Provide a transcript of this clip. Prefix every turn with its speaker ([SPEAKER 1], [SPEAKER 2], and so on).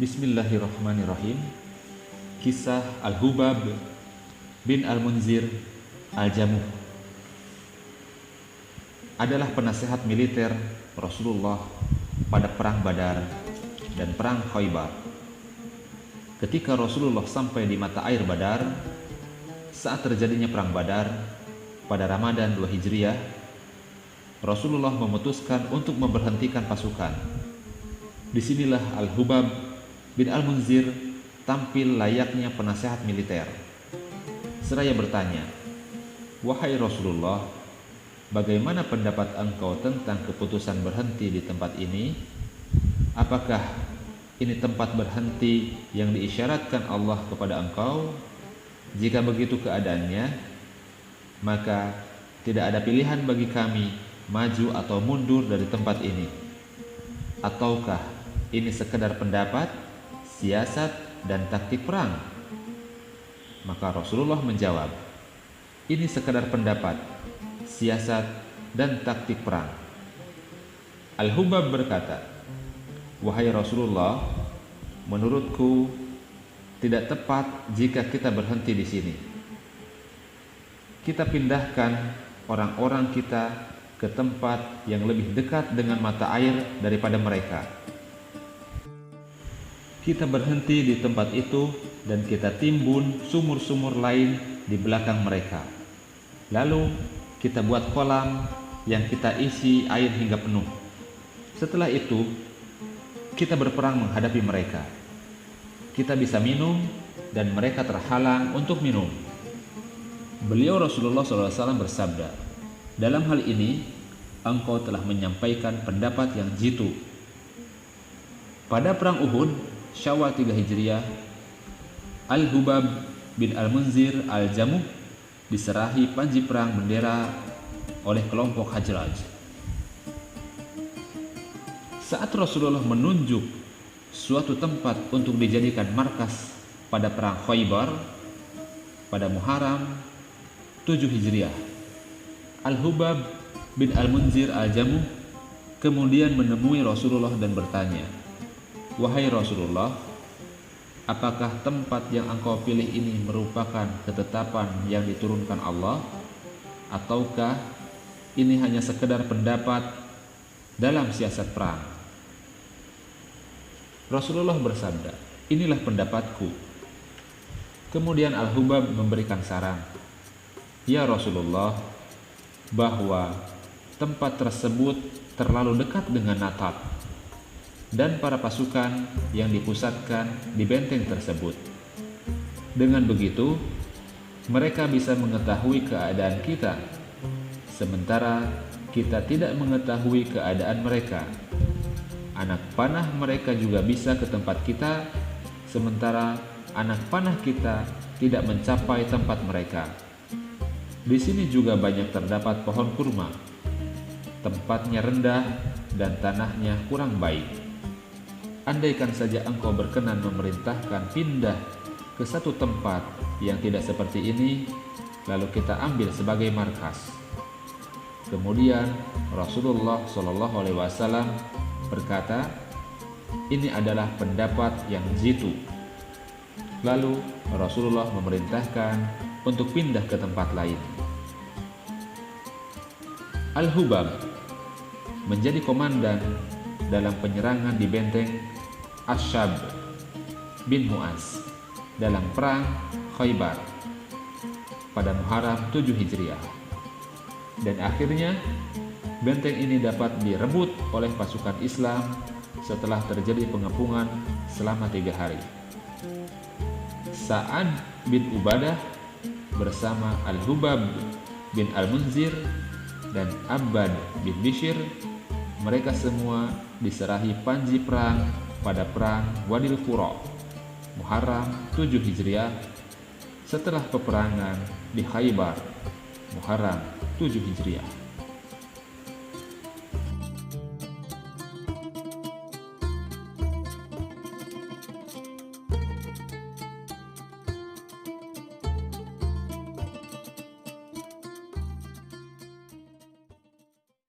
[SPEAKER 1] Bismillahirrahmanirrahim. Kisah Al-Hubab bin Al-Munzir Al-Jamuh adalah penasehat militer Rasulullah pada perang Badar dan perang Khaybar. Ketika Rasulullah sampai di mata air Badar saat terjadinya perang Badar pada Ramadan 2 Hijriah, Rasulullah memutuskan untuk memberhentikan pasukan. Disinilah Al-Hubab bin Al-Munzir tampil layaknya penasehat militer. Seraya bertanya, "Wahai Rasulullah, bagaimana pendapat engkau tentang keputusan berhenti di tempat ini? Apakah ini tempat berhenti yang diisyaratkan Allah kepada engkau? Jika begitu keadaannya, maka tidak ada pilihan bagi kami maju atau mundur dari tempat ini. Ataukah ini sekedar pendapat, siasat, dan taktik perang?" Maka Rasulullah menjawab, "Ini sekedar pendapat, siasat, dan taktik perang." Al-Hubab berkata, "Wahai Rasulullah, menurutku tidak tepat jika kita berhenti di sini. Kita pindahkan orang-orang kita ke tempat yang lebih dekat dengan mata air daripada mereka. Kita berhenti di tempat itu dan kita timbun sumur-sumur lain di belakang mereka. Lalu kita buat kolam yang kita isi air hingga penuh. Setelah itu, kita berperang menghadapi mereka. Kita bisa minum dan mereka terhalang untuk minum." Beliau Rasulullah SAW bersabda, "Dalam hal ini, engkau telah menyampaikan pendapat yang jitu." Pada perang Uhud, Syawal 3 Hijriah, Al-Hubab bin Al-Munzir Al-Jamuh diserahi panji perang bendera oleh kelompok Hajraj. Saat Rasulullah menunjuk suatu tempat untuk dijadikan markas pada perang Khaybar pada Muharram 7 Hijriah, Al-Hubab bin Al-Munzir Al-Jamuh kemudian menemui Rasulullah dan bertanya, "Wahai Rasulullah, apakah tempat yang engkau pilih ini merupakan ketetapan yang diturunkan Allah, ataukah ini hanya sekedar pendapat dalam siasat perang?" Rasulullah bersabda, "Inilah pendapatku." Kemudian Al-Hubab memberikan saran, "Ya Rasulullah, bahwa tempat tersebut terlalu dekat dengan Natat dan para pasukan yang dipusatkan di benteng tersebut. Dengan begitu, mereka bisa mengetahui keadaan kita, sementara kita tidak mengetahui keadaan mereka. Anak panah mereka juga bisa ke tempat kita, sementara anak panah kita tidak mencapai tempat mereka. Di sini juga banyak terdapat pohon kurma. Tempatnya rendah dan tanahnya kurang baik. Andaikan saja engkau berkenan memerintahkan pindah ke satu tempat yang tidak seperti ini, lalu kita ambil sebagai markas." Kemudian Rasulullah SAW berkata, "Ini adalah pendapat yang jitu." Lalu Rasulullah memerintahkan untuk pindah ke tempat lain. Al-Hubab menjadi komandan dalam penyerangan di benteng Ashab bin Mu'az dalam perang Khaybar pada Muharram 7 Hijriah. Dan akhirnya benteng ini dapat direbut oleh pasukan Islam setelah terjadi pengepungan selama 3 hari. Sa'ad bin Ubadah bersama Al-Hubab bin Al-Munzir dan Abbad bin Bishr, mereka semua diserahi panji perang pada perang Wadil Qura, Muharram 7 Hijriah, setelah peperangan di Khaybar, Muharram 7 Hijriah.